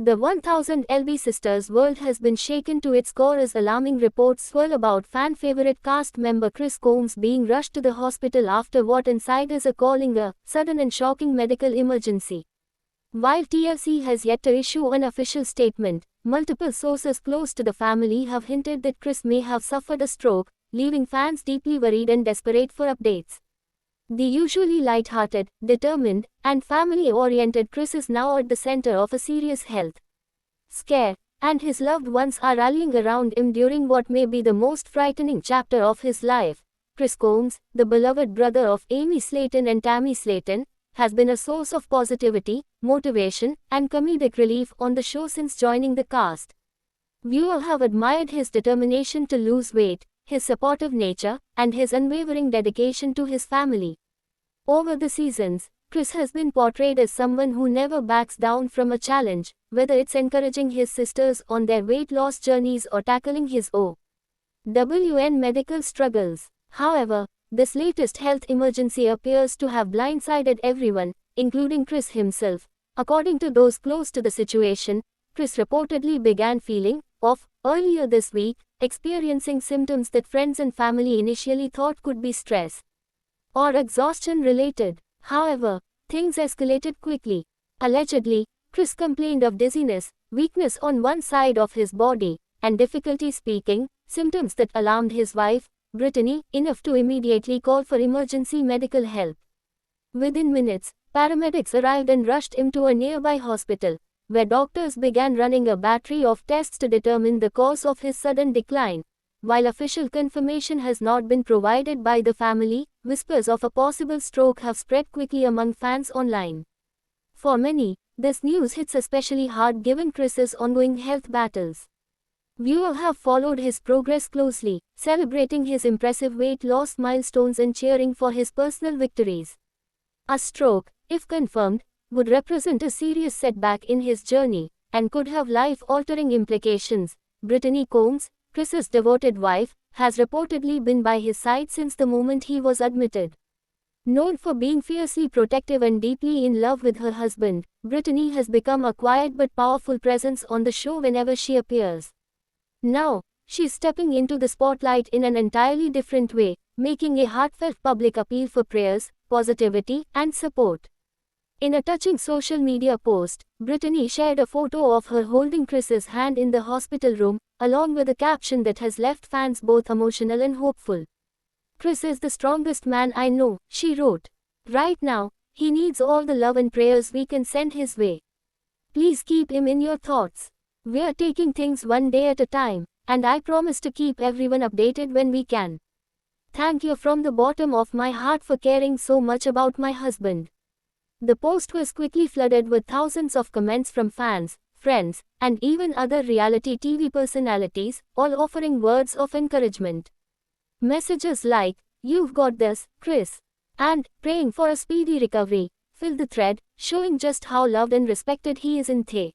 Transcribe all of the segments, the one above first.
The 1000 LB Sisters world has been shaken to its core as alarming reports swirl about fan-favorite cast member Chris Combs being rushed to the hospital after what insiders are calling a sudden and shocking medical emergency. While TLC has yet to issue an official statement, multiple sources close to the family have hinted that Chris may have suffered a stroke, leaving fans deeply worried and desperate for updates. The usually light-hearted, determined, and family-oriented Chris is now at the center of a serious health scare, and his loved ones are rallying around him during what may be the most frightening chapter of his life. Chris Combs, the beloved brother of Amy Slayton and Tammy Slayton, has been a source of positivity, motivation, and comedic relief on the show since joining the cast. Viewers have admired his determination to lose weight, his supportive nature, and his unwavering dedication to his family. Over the seasons, Chris has been portrayed as someone who never backs down from a challenge, whether it's encouraging his sisters on their weight loss journeys or tackling his OWN medical struggles. However, this latest health emergency appears to have blindsided everyone, including Chris himself. According to those close to the situation, Chris reportedly began feeling off earlier this week, experiencing symptoms that friends and family initially thought could be stress or exhaustion related. However, things escalated quickly. Allegedly, Chris complained of dizziness, weakness on one side of his body, and difficulty speaking, symptoms that alarmed his wife, Brittany, enough to immediately call for emergency medical help. Within minutes, paramedics arrived and rushed him to a nearby hospital, where doctors began running a battery of tests to determine the cause of his sudden decline. While official confirmation has not been provided by the family, whispers of a possible stroke have spread quickly among fans online. For many, this news hits especially hard given Chris's ongoing health battles. Viewers have followed his progress closely, celebrating his impressive weight loss milestones and cheering for his personal victories. A stroke, if confirmed, would represent a serious setback in his journey, and could have life-altering implications. Brittany Combs, Chris's devoted wife, has reportedly been by his side since the moment he was admitted. Known for being fiercely protective and deeply in love with her husband, Brittany has become a quiet but powerful presence on the show whenever she appears. Now, she's stepping into the spotlight in an entirely different way, making a heartfelt public appeal for prayers, positivity, and support. In a touching social media post, Brittany shared a photo of her holding Chris's hand in the hospital room, along with a caption that has left fans both emotional and hopeful. "Chris is the strongest man I know," she wrote. "Right now, he needs all the love and prayers we can send his way. Please keep him in your thoughts. We're taking things one day at a time, and I promise to keep everyone updated when we can. Thank you from the bottom of my heart for caring so much about my husband." The post was quickly flooded with thousands of comments from fans, friends, and even other reality TV personalities, all offering words of encouragement. Messages like, "You've got this, Chris," and "praying for a speedy recovery," filled the thread, showing just how loved and respected he is in the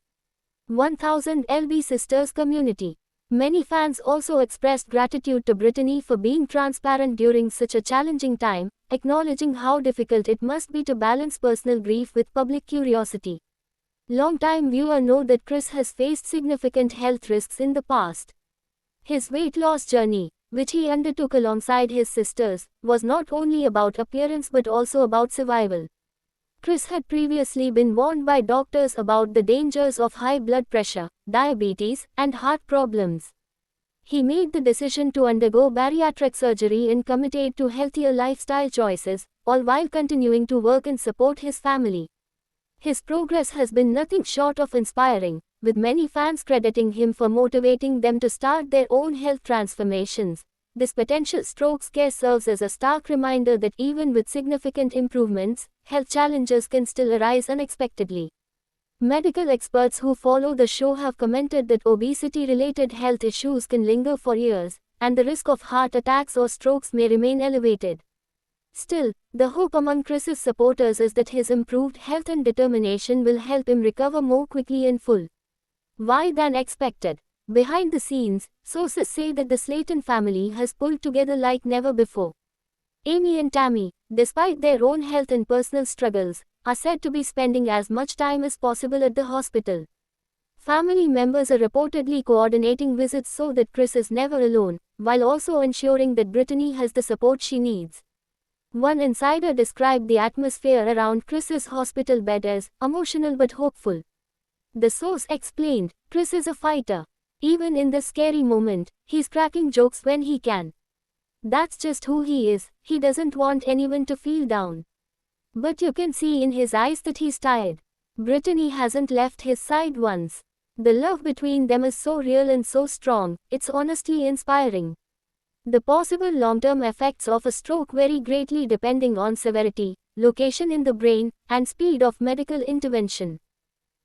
1000 LB Sisters community. Many fans also expressed gratitude to Brittany for being transparent during such a challenging time, acknowledging how difficult it must be to balance personal grief with public curiosity. Longtime viewers know that Chris has faced significant health risks in the past. His weight loss journey, which he undertook alongside his sisters, was not only about appearance but also about survival. Chris had previously been warned by doctors about the dangers of high blood pressure, diabetes, and heart problems. He made the decision to undergo bariatric surgery and committed to healthier lifestyle choices, all while continuing to work and support his family. His progress has been nothing short of inspiring, with many fans crediting him for motivating them to start their own health transformations. This potential stroke scare serves as a stark reminder that even with significant improvements, health challenges can still arise unexpectedly. Medical experts who follow the show have commented that obesity-related health issues can linger for years, and the risk of heart attacks or strokes may remain elevated. Still, the hope among Chris's supporters is that his improved health and determination will help him recover more quickly and full why than expected. Behind the scenes, sources say that the Slayton family has pulled together like never before. Amy and Tammy, despite their own health and personal struggles, are said to be spending as much time as possible at the hospital. Family members are reportedly coordinating visits so that Kris is never alone, while also ensuring that Brittany has the support she needs. One insider described the atmosphere around Kris's hospital bed as emotional but hopeful. The source explained, Kris is a fighter. Even in this scary moment, he's cracking jokes when he can. That's just who he is, he doesn't want anyone to feel down. But you can see in his eyes that he's tired. Brittany hasn't left his side once. The love between them is so real and so strong, it's honestly inspiring. The possible long-term effects of a stroke vary greatly depending on severity, location in the brain, and speed of medical intervention.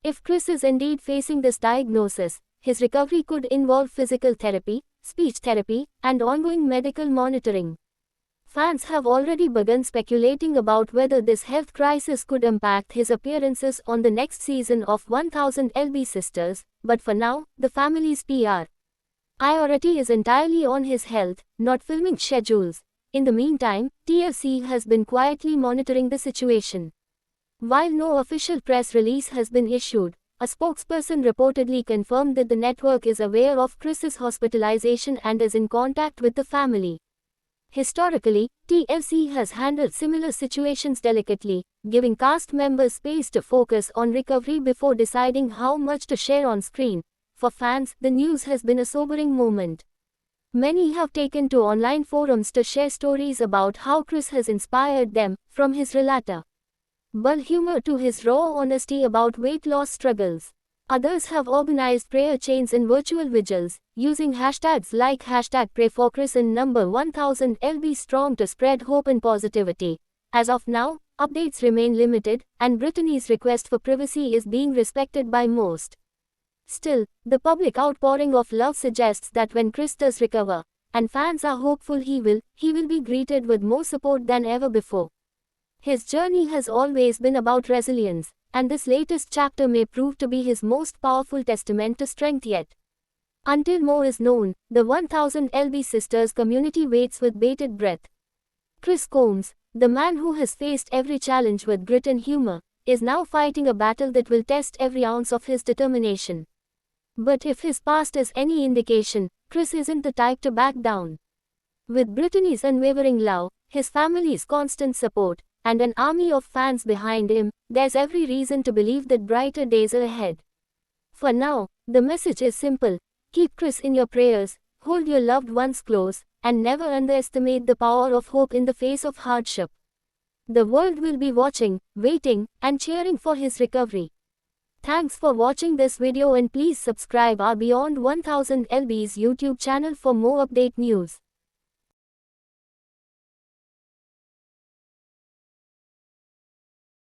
If Kris is indeed facing this diagnosis, his recovery could involve physical therapy, speech therapy, and ongoing medical monitoring. Fans have already begun speculating about whether this health crisis could impact his appearances on the next season of 1000 LB Sisters, but for now, the family's PR priority is entirely on his health, not filming schedules. In the meantime, TLC has been quietly monitoring the situation. While no official press release has been issued, a spokesperson reportedly confirmed that the network is aware of Kris's hospitalization and is in contact with the family. Historically, TLC has handled similar situations delicately, giving cast members space to focus on recovery before deciding how much to share on screen. For fans, the news has been a sobering moment. Many have taken to online forums to share stories about how Kris has inspired them, from his relatable humor to his raw honesty about weight loss struggles. Others have organized prayer chains and virtual vigils, using hashtags like #PrayForKris and number 1000 LB Strong to spread hope and positivity. As of now, updates remain limited, and Brittany's request for privacy is being respected by most. Still, the public outpouring of love suggests that when Kris does recover, and fans are hopeful he will be greeted with more support than ever before. His journey has always been about resilience, and this latest chapter may prove to be his most powerful testament to strength yet. Until more is known, the 1000 LB Sisters community waits with bated breath. Kris Combs, the man who has faced every challenge with grit and humor, is now fighting a battle that will test every ounce of his determination. But if his past is any indication, Kris isn't the type to back down. With Brittany's unwavering love, his family's constant support, and an army of fans behind him, there's every reason to believe that brighter days are ahead. For now, the message is simple: keep Kris in your prayers, hold your loved ones close, and never underestimate the power of hope in the face of hardship. The world will be watching, waiting, and cheering for his recovery. Thanks for watching this video, and please subscribe our Beyond 1000 LB's YouTube channel for more update news.